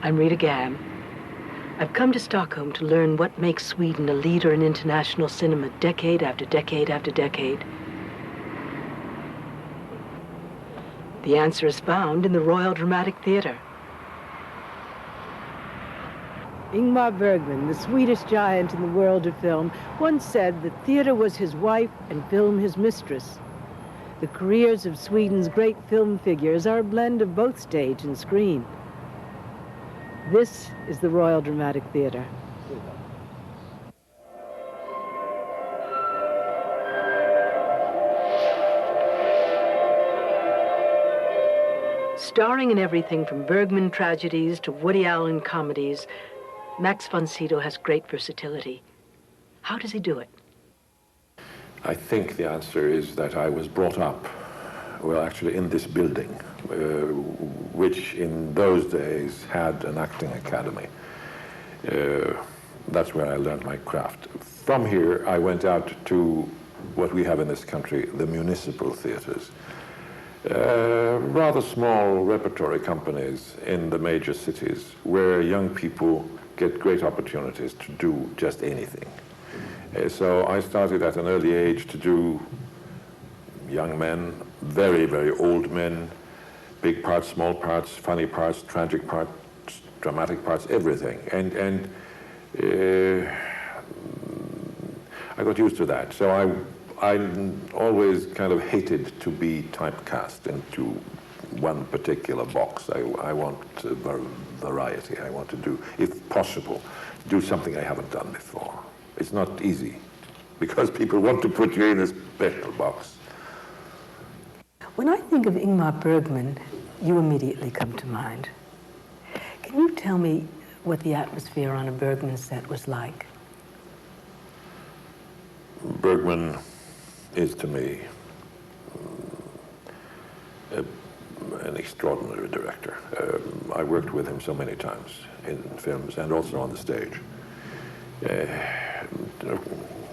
I'm Rita Gam. I've come to Stockholm to learn what makes Sweden a leader in international cinema decade after decade after decade. The answer is found in the Royal Dramatic Theatre. Ingmar Bergman, the Swedish giant in the world of film, once said that theater was his wife and film his mistress. The careers of Sweden's great film figures are a blend of both stage and screen. This is the Royal Dramatic Theatre. Starring in everything from Bergman tragedies to Woody Allen comedies, Max von Sydow has great versatility. How does he do it? I think the answer is that I was brought up, well, actually in this building, which in those days had an acting academy. That's where I learned my craft. From here, I went out to what we have in this country, the municipal theaters. Rather small repertory companies in the major cities where young people get great opportunities to do just anything. So I started at an early age to do young men, very, very old men, big parts, small parts, funny parts, tragic parts, dramatic parts, everything. And I got used to that. So I always kind of hated to be typecast into one particular box. I want variety. I want to do, if possible, do something I haven't done before. It's not easy, because people want to put you in a special box. When I think of Ingmar Bergman, you immediately come to mind. Can you tell me what the atmosphere on a Bergman set was like? Bergman is, to me, an extraordinary director. I worked with him so many times in films and also on the stage.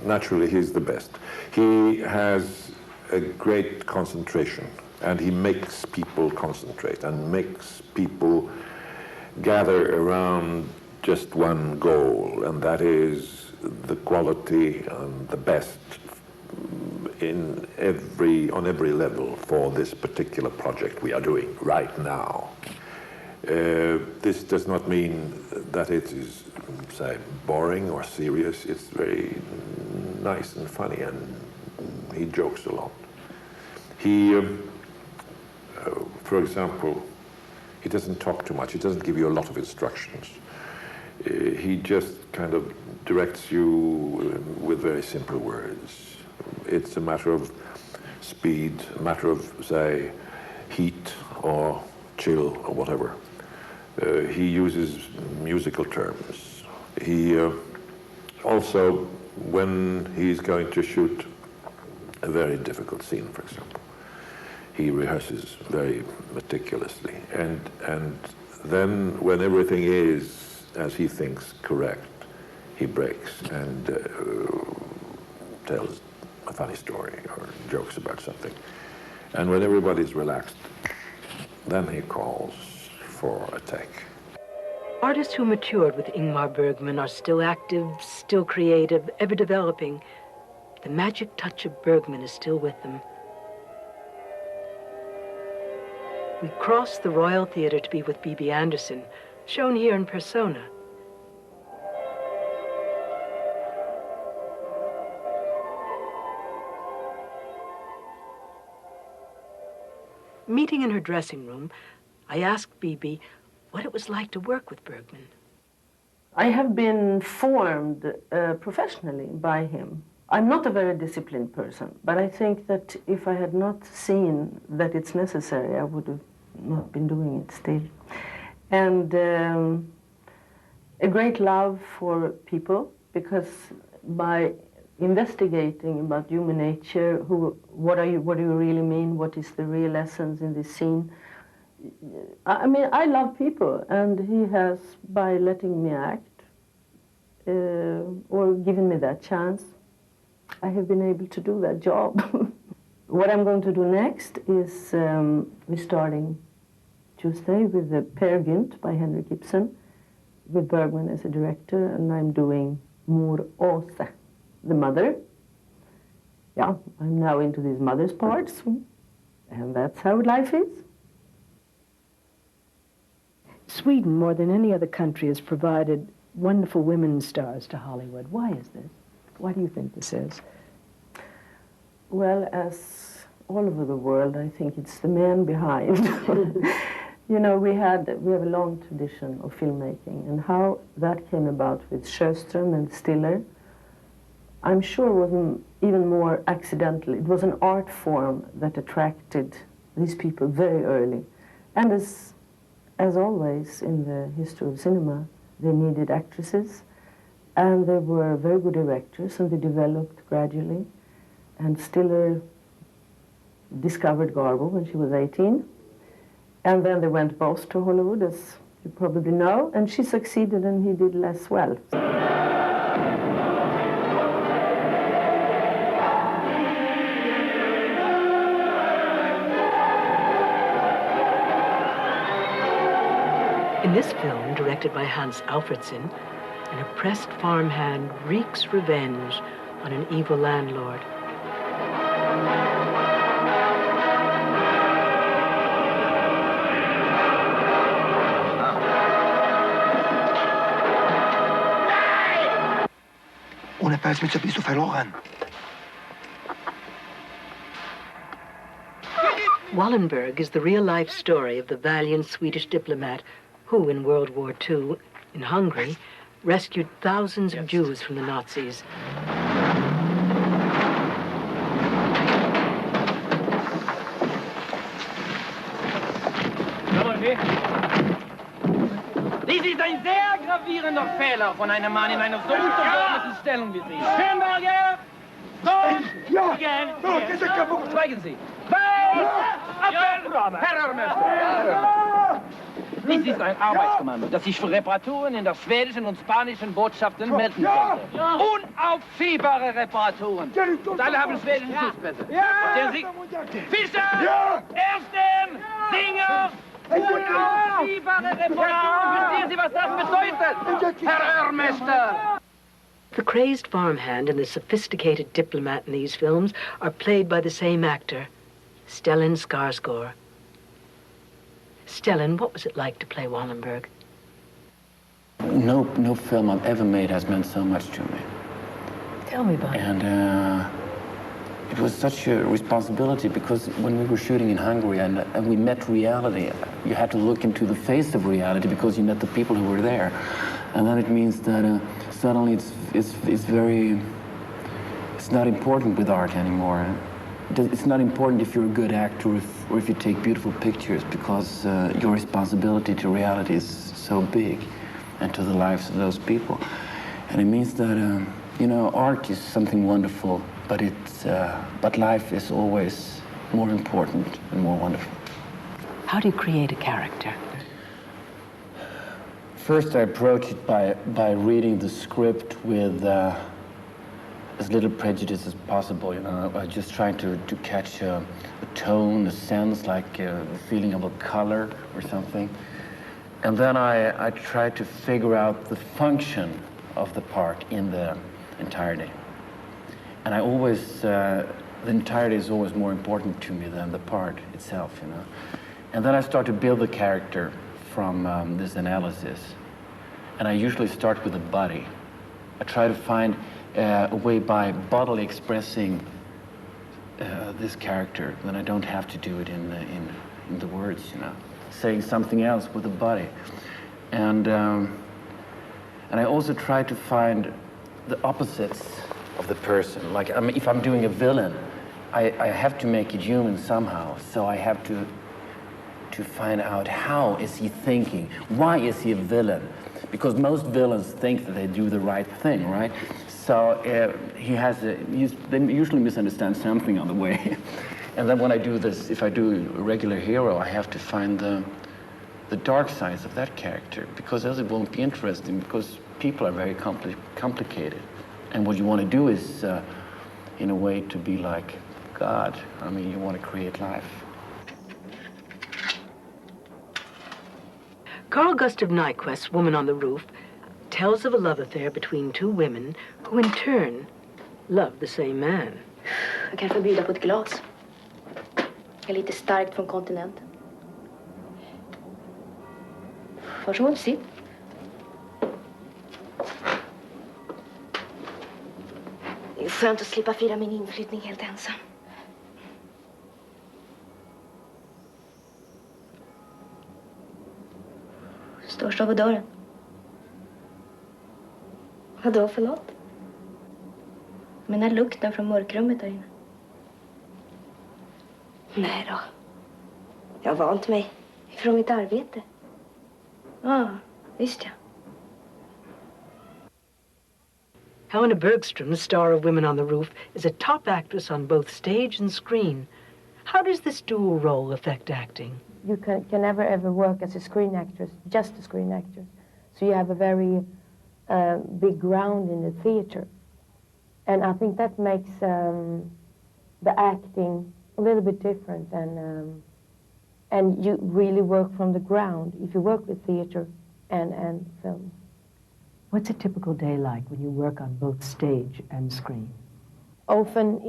Naturally, he's the best. He has a great concentration, and he makes people concentrate and makes people gather around just one goal, and that is the quality and the best on every level for this particular project we are doing right now. This does not mean that it is, say, boring or serious. It's very nice and funny, and he jokes a lot. He, for example, he doesn't talk too much. He doesn't give you a lot of instructions. He just kind of directs you with very simple words. It's a matter of speed, a matter of, say, heat or chill or whatever. He uses musical terms. He also, when he's going to shoot a very difficult scene, for example, he rehearses very meticulously. And then when everything is, as he thinks, correct, he breaks and tells a funny story or jokes about something. And when everybody's relaxed, then he calls for a take. Artists who matured with Ingmar Bergman are still active, still creative, ever developing. The magic touch of Bergman is still with them. We crossed the Royal Theatre to be with Bibi Andersson, shown here in persona. Meeting in her dressing room, I asked Bibi what it was like to work with Bergman. I have been formed professionally by him. I'm not a very disciplined person, but I think that if I had not seen that it's necessary, I would have not been doing it still. And a great love for people, because by investigating about human nature, what do you really mean, what is the real essence in this scene, I mean, I love people, and he has, by letting me act, or giving me that chance, I have been able to do that job. What I'm going to do next is, we're starting Tuesday with the Peer Gynt by Henrik Ibsen, with Bergman as a director, and I'm doing Mor Åse, the mother. Yeah, I'm now into these mother's parts, and that's how life is. Sweden, more than any other country, has provided wonderful women stars to Hollywood. Why is this? Why do you think this is? Well, as all over the world, I think it's the man behind. You know, we have a long tradition of filmmaking, and how that came about with Sjöström and Stiller, I'm sure wasn't even more accidental. It was an art form that attracted these people very early. And as always in the history of cinema, they needed actresses, and they were very good directors, and they developed gradually. And Stiller discovered Garbo when she was 18. And then they went both to Hollywood, as you probably know, and she succeeded and he did less well. In this film, directed by Hans Alfredson, an oppressed farmhand wreaks revenge on an evil landlord. Ohne Pelzmütze bist du verloren. Wallenberg is the real-life story of the valiant Swedish diplomat who, in World War II, in Hungary, rescued thousands of Jews from the Nazis. Dies ist ein sehr gravierender Fehler von einem Mann in einer so untergeordneten Stellung wie Sie. Schönberger! Schweigen Sie! Herr Örmester! Dies ist ein Arbeitskommando, das sich für Reparaturen in der schwedischen und spanischen Botschaften melden sollte. Unaufziehbare Reparaturen. Und alle haben schwedische Schutzpässe. Sehen Sie? Fischer! Ersten! Singer! Unaufziehbare Reparaturen! Verstehen Sie, was das bedeutet, Herr Örmester? The crazed farmhand and the sophisticated diplomat in these films are played by the same actor, Stellan Skarsgård. Stellan, what was it like to play Wallenberg? No film I've ever made has meant so much to me. Tell me about it. And it was such a responsibility because when we were shooting in Hungary and we met reality, you had to look into the face of reality because you met the people who were there. And then it means that suddenly it's not important with art anymore. It's not important if you're a good actor or if you take beautiful pictures because your responsibility to reality is so big and to the lives of those people. And it means that, you know, art is something wonderful, but life is always more important and more wonderful. How do you create a character? First, I approach it by reading the script with as little prejudice as possible. You know, I just trying to catch a tone, a sense, like the feeling of a color or something. And then I try to figure out the function of the part in the entirety. And I always, the entirety is always more important to me than the part itself, you know. And then I start to build the character from this analysis. And I usually start with the body. I try to find a way by bodily expressing this character, then I don't have to do it in the words, you know. Saying something else with the body. And I also try to find the opposites of the person. Like, I mean, if I'm doing a villain, I have to make it human somehow. So I have to find out how is he thinking? Why is he a villain? Because most villains think that they do the right thing, right? So they usually misunderstand something on the way. And then when I do this, if I do a regular hero, I have to find the dark sides of that character, because else it won't be interesting, because people are very complicated. And what you want to do is, in a way, to be like God. I mean, you want to create life. Carl Gustav Nyquist's Woman on the Roof tells of a love affair between two women who in turn love the same man. Jag kan förbjuda på ett glas. Det är lite starkt från kontinenten. Varsågod, sitt. Det är skönt att slippa fira min inflyttning helt ensam. Står vid dörren. Vadå för något? Men den lukten från mörkrummet där inne. Nej då. Jag har vant mig från mitt arbete. Ja, visst ja. Helena Bergström, the star of Women on the Roof, is a top actress on both stage and screen. How does this dual role affect acting? You can never ever work as a screen actress, just a screen actress. So you have a very big ground in the theater. And I think that makes the acting a little bit different. And you really work from the ground if you work with theater and film. What's a typical day like when you work on both stage and screen? Often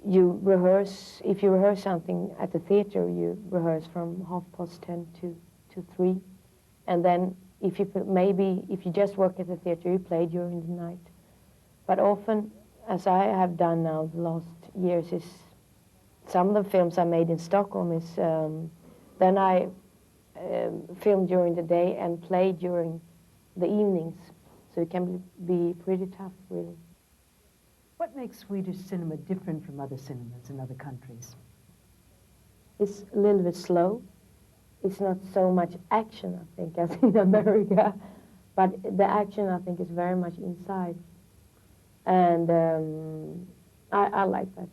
you rehearse, if you rehearse something at the theater, you rehearse from 10:30 to 3. And then if you just work at the theater, you play during the night. But often, as I have done now the last years, is some of the films I made in Stockholm is then I film during the day and play during the evenings. So it can be pretty tough, really. What makes Swedish cinema different from other cinemas in other countries? It's a little bit slow. It's not so much action, I think, as in America. But the action, I think, is very much inside. And I like that.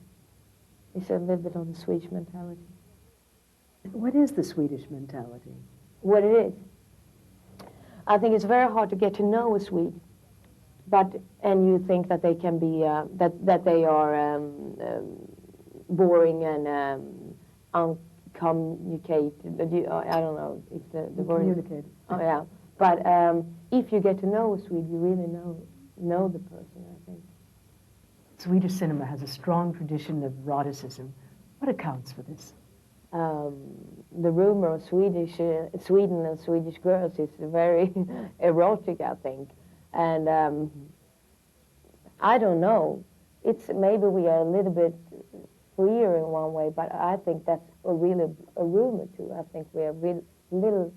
It's a little bit of the Swedish mentality. What is the Swedish mentality? What it is? I think it's very hard to get to know a Swede. And you think that they can be, that they are boring and uncommunicate. I don't know if the word. Communicate. Oh yeah. But if you get to know a Swede, you really know the person, I think. Swedish cinema has a strong tradition of eroticism. What accounts for this? The rumor of Sweden and Swedish girls is very erotic, I think. And I don't know. It's maybe we are a little bit freer in one way, but I think that's really a rumor too. I think we are little.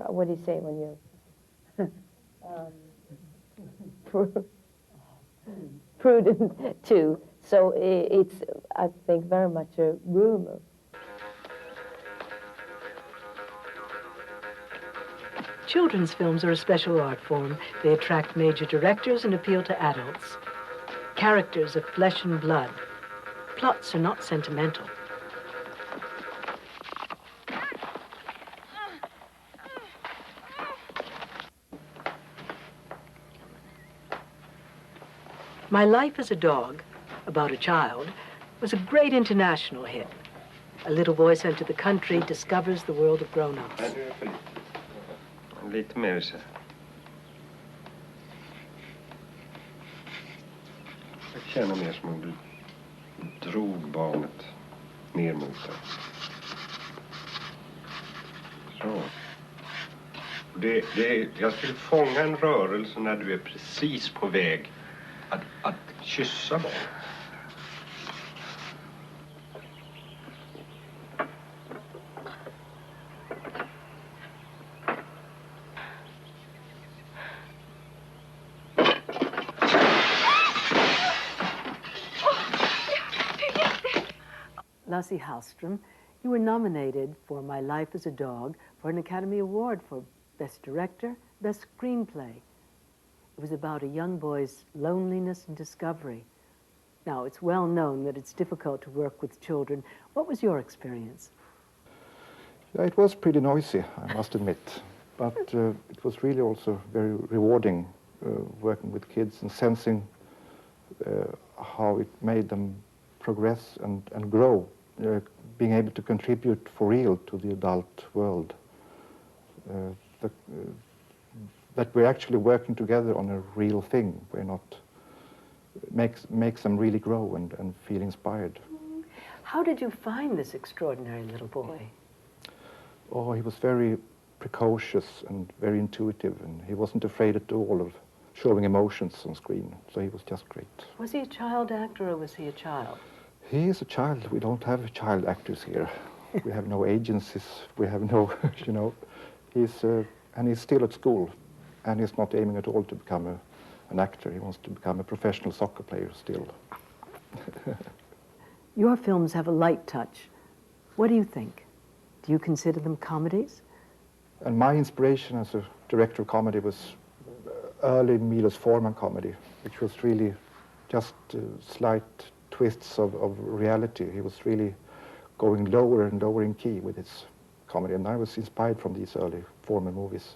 What do you say when you're prudent too? So it's, I think, very much a rumor. Children's films are a special art form. They attract major directors and appeal to adults. Characters of flesh and blood. Plots are not sentimental. My Life as a Dog, about a child, was a great international hit. A little boy sent to the country discovers the world of grown-ups. Lite mer så. Jag känner mer som om du drog barnet ner mot dig. Så. Jag skulle fånga en rörelse när du är precis på väg att kyssa barnet. Lasse Hallstrom, you were nominated for My Life as a Dog for an Academy Award for Best Director, Best Screenplay. It was about a young boy's loneliness and discovery. Now, it's well known that it's difficult to work with children. What was your experience? Yeah, it was pretty noisy, I must admit. But it was really also very rewarding working with kids and sensing how it made them progress and grow, being able to contribute for real to the adult world. that we're actually working together on a real thing. We're not, makes them really grow and feel inspired. How did you find this extraordinary little boy? Oh, he was very precocious and very intuitive, and he wasn't afraid at all of showing emotions on screen, so he was just great. Was he a child actor or was he a child? He is a child. We don't have child actors here. We have no agencies. We have no, you know. And he's still at school, and he's not aiming at all to become an actor. He wants to become a professional soccer player still. Your films have a light touch. What do you think? Do you consider them comedies? And my inspiration as a director of comedy was early Milos Forman comedy, which was really just slight twists of reality. He was really going lower and lower in key with his comedy, and I was inspired from these early Forman movies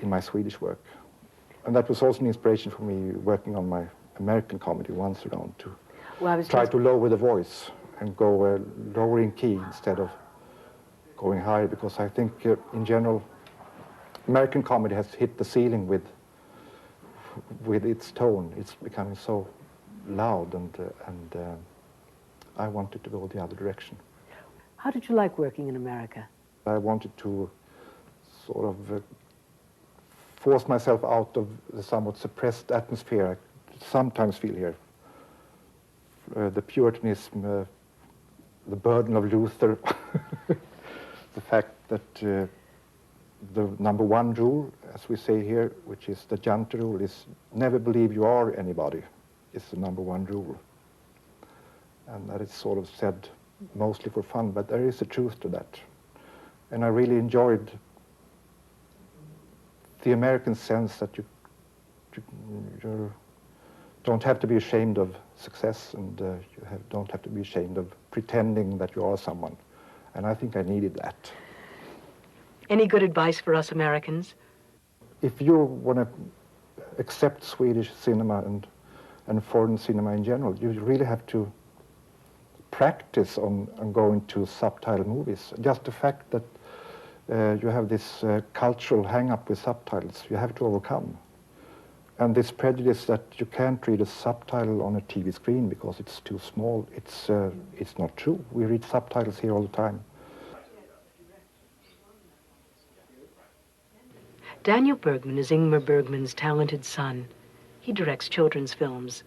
in my Swedish work. And that was also an inspiration for me working on my American comedy Once Around, to try to lower the voice and go lower in key instead of going higher, because I think in general American comedy has hit the ceiling with its tone. It's becoming so loud, and I wanted to go the other direction. How did you like working in America? I wanted to sort of force myself out of the somewhat suppressed atmosphere I sometimes feel here. The Puritanism, the burden of Luther, the fact that the number one rule, as we say here, which is the Jante rule, is never believe you are anybody, is the number one rule. And that is sort of said mostly for fun, but there is a truth to that. And I really enjoyed the American sense that you don't have to be ashamed of success, and don't have to be ashamed of pretending that you are someone. And I think I needed that. Any good advice for us Americans? If you want to accept Swedish cinema and foreign cinema in general, you really have to practice on going to subtitle movies. Just the fact that you have this cultural hang-up with subtitles, you have to overcome. And this prejudice that you can't read a subtitle on a TV screen because it's too small, it's not true. We read subtitles here all the time. Daniel Bergman is Ingmar Bergman's talented son. He directs children's films.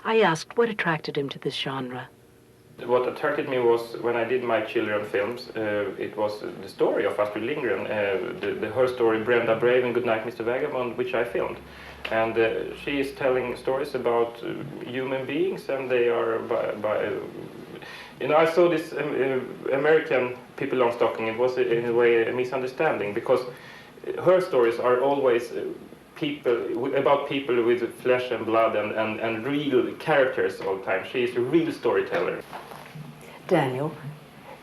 I asked what attracted him to this genre. What attracted me was when I did my children films, it was the story of Astrid Lindgren, her story Brenda Brave and Goodnight Mr. Vagabond, which I filmed. And she is telling stories about human beings, and they are you know, I saw this American Pippi Longstocking. It was in a way a misunderstanding, because her stories are always about people with flesh and blood and real characters all the time. She is a real storyteller. Daniel,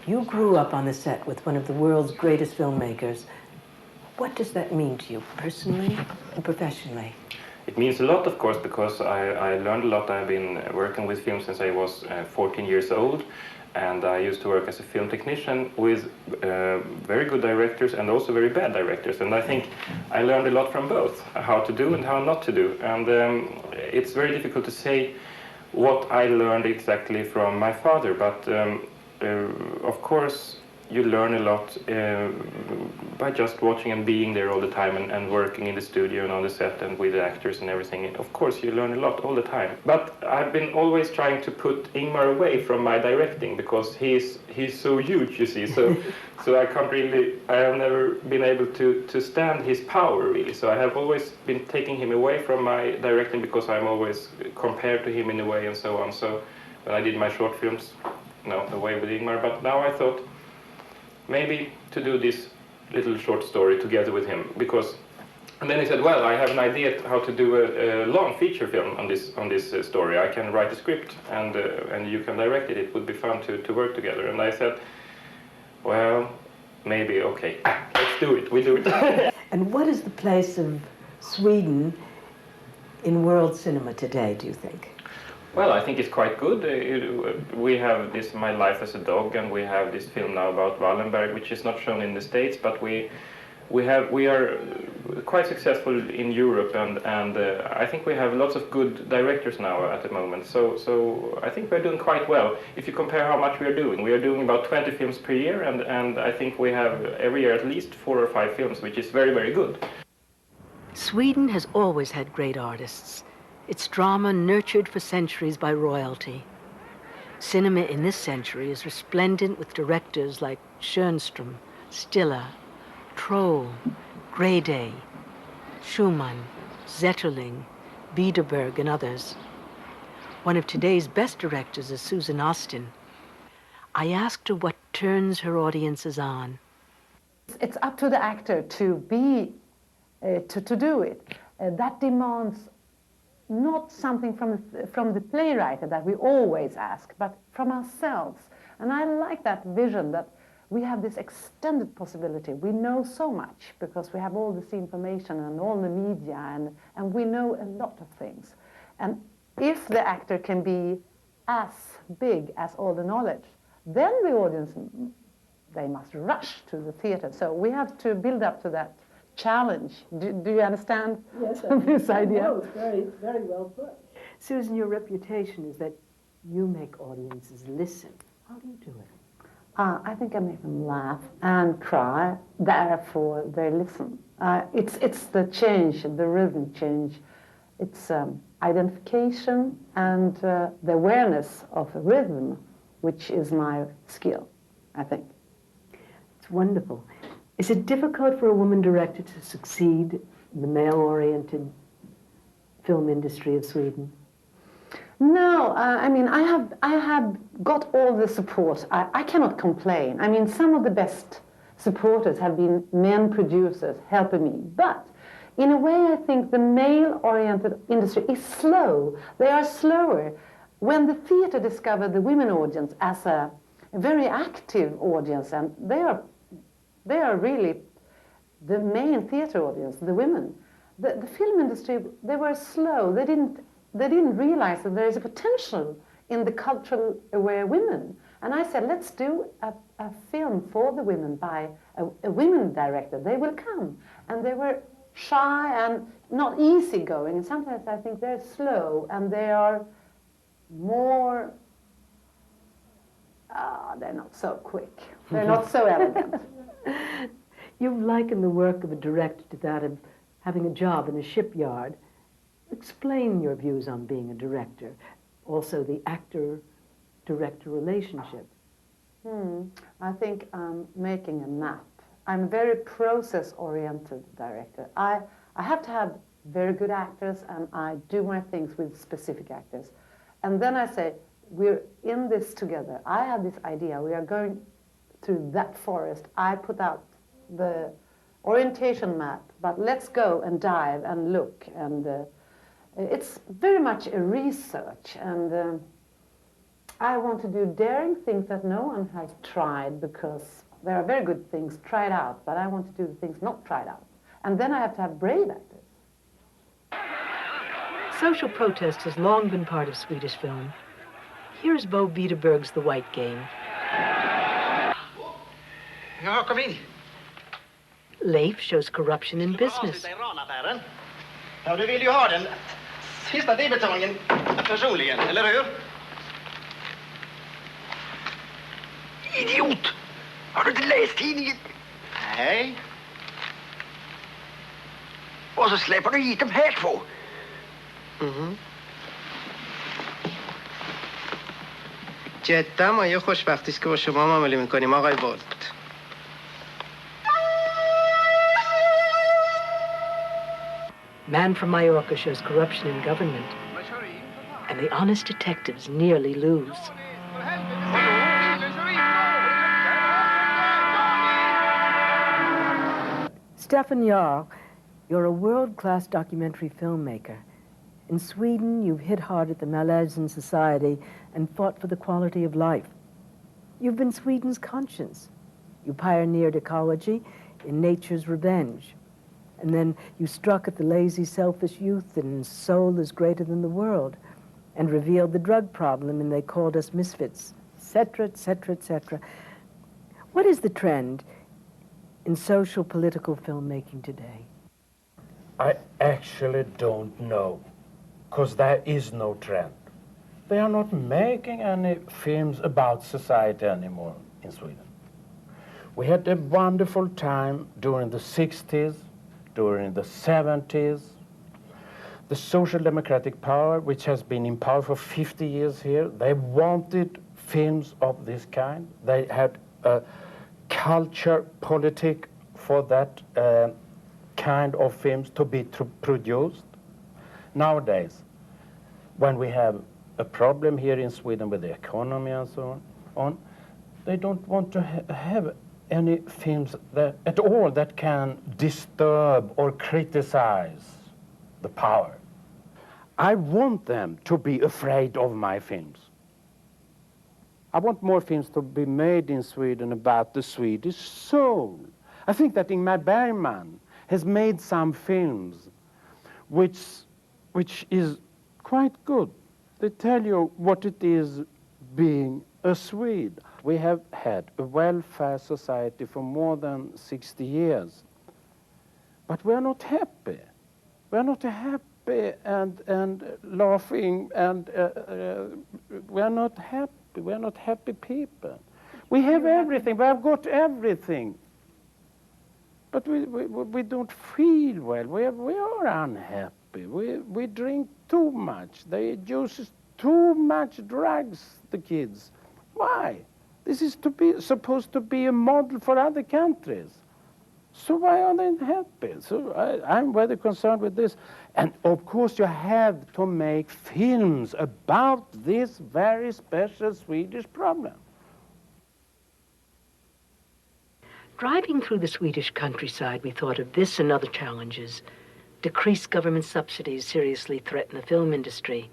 you grew up on the set with one of the world's greatest filmmakers. What does that mean to you personally and professionally? It means a lot, of course, because I learned a lot. I've been working with film since I was 14 years old, and I used to work as a film technician with very good directors and also very bad directors. And I think I learned a lot from both, how to do and how not to do. And it's very difficult to say what I learned exactly from my father, but of course you learn a lot by just watching and being there all the time and working in the studio and on the set and with the actors and everything. Of course you learn a lot all the time. But I've been always trying to put Ingmar away from my directing, because he's so huge, you see. So I have never been able to stand his power, really. So I have always been taking him away from my directing, because I'm always compared to him in a way and so on. So when I did my short films, away with Ingmar. But now I thought maybe to do this little short story together with him, and then he said, well, I have an idea how to do a long feature film on this story. I can write a script and you can direct it. It would be fun to work together. And I said, well, maybe, okay, let's do it, we do it. And what is the place of Sweden in world cinema today, do you think? Well, I think it's quite good. We have this My Life as a Dog, and we have this film now about Wallenberg, which is not shown in the States, but we we are quite successful in Europe, and I think we have lots of good directors now at the moment. So I think we're doing quite well. If you compare how much we are doing about 20 films per year, and I think we have every year at least 4 or 5 films, which is very, very good. Sweden has always had great artists. Its drama nurtured for centuries by royalty. Cinema in this century is resplendent with directors like Schönström, Stiller, Troll, Grey, Schumann, Zetterling, Biederberg, and others. One of today's best directors is Susan Austin. I asked her what turns her audiences on. It's up to the actor to be, to do it. That demands not something from the playwright that we always ask, but from ourselves. And I like that vision that we have this extended possibility. We know so much because we have all this information and all the media, and we know a lot of things. And if the actor can be as big as all the knowledge, then the audience, they must rush to the theater. So we have to build up to that challenge. Do you understand this idea? No, it's very, very well put. Susan, your reputation is that you make audiences listen. How do you do it? I think I make them laugh and cry, therefore they listen. It's the change, the rhythm change. It's identification and the awareness of rhythm, which is my skill, I think. It's wonderful. Is it difficult for a woman director to succeed in the male-oriented film industry of Sweden? No, I mean, I have got all the support. I cannot complain. I mean, some of the best supporters have been men producers helping me. But in a way, I think the male-oriented industry is slow. They are slower. When the theater discovered the women audience as a very active audience, and they are really the main theater audience, the women. The film industry, they were slow. They didn't realize that there is a potential in the cultural aware women. And I said, let's do a film for the women by a women director. They will come. And they were shy and not easygoing. And sometimes I think they're slow and they are more, they're not so quick. They're not so elegant. You've likened the work of a director to that of having a job in a shipyard. Explain your views on being a director, also the actor-director relationship. I think I'm making a map. I'm a very process-oriented director. I have to have very good actors, and I do my things with specific actors. And then I say, we're in this together. I have this idea. We are going through that forest. I put out the orientation map, but let's go and dive and look. And it's very much a research, and I want to do daring things that no one has tried, because there are very good things tried out, but I want to do the things not tried out. And then I have to have brave actors. Social protest has long been part of Swedish film. Here's Bo Biederberg's The White Game. Ja, kom in. Leif shows corruption in business. Ja, du vill ju ha den sista debeteringen personligen, eller hur? Idiot! Har du inte läst tidningen? Nej. Och så släpper du hit de här två. جدا ما یه خوشبختی است که با شما معامله میکنیم آقای بولت. Man from Mallorca shows corruption in government, and the honest detectives nearly lose. Stefan Jarl, you're a world-class documentary filmmaker. In Sweden, you've hit hard at the malaise in society and fought for the quality of life. You've been Sweden's conscience. You pioneered ecology in Nature's Revenge. And then you struck at the lazy, selfish youth in Soul is Greater Than the World, and revealed the drug problem in They Called Us Misfits, etc., etc., etc. What is the trend in social political filmmaking today? I actually don't know, because there is no trend. They are not making any films about society anymore in Sweden. We had a wonderful time during the 60s, during the 70s. The Social Democratic Power, which has been in power for 50 years here, they wanted films of this kind. They had a culture politic for that kind of films to be produced. Nowadays, when we have a problem here in Sweden with the economy and so on, they don't want to have any films that, at all, that can disturb or criticize the power. I want them to be afraid of my films. I want more films to be made in Sweden about the Swedish soul. I think that Ingmar Bergman has made some films which is quite good. They tell you what it is being a Swede. We have had a welfare society for more than 60 years, but we are not happy. We are not happy and laughing, and we are not happy. We are not happy people. We have everything. We have got everything, but we don't feel well. We are unhappy. We drink too much. They use too much drugs, the kids. Why? This is supposed to be a model for other countries. So why are they unhappy? So I'm very concerned with this. And of course you have to make films about this very special Swedish problem. Driving through the Swedish countryside, we thought of this and other challenges. Decreased government subsidies seriously threaten the film industry.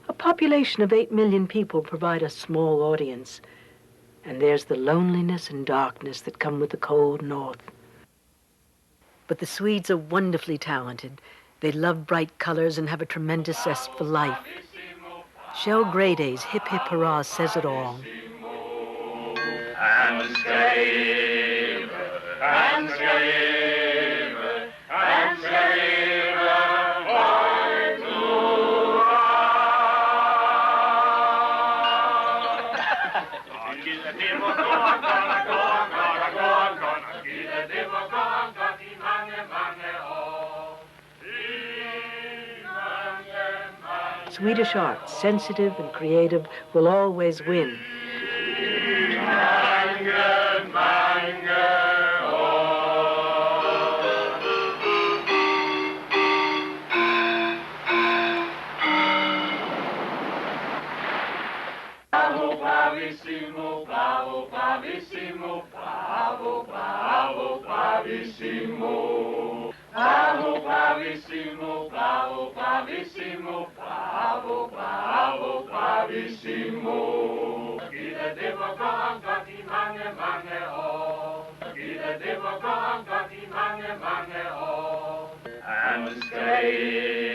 A population of 8 million people provide a small audience. And there's the loneliness and darkness that come with the cold north. But the Swedes are wonderfully talented. They love bright colors and have a tremendous zest for life. Kjell Graday's Hip Hip Hurrah says it all. And skriver, and skriver, and skriver, oj, Nora. Det var Swedish art, sensitive and creative, will always win. Bravo, bravissimo, bravo, bravissimo, bravo, bravo, bravissimo. Bravo, bravissimo, bravo, bravissimo, bravo, bravo, bravissimo. Gilde det var godt i mange, mange år. Gilde det var godt i mange, mange år. Han skrev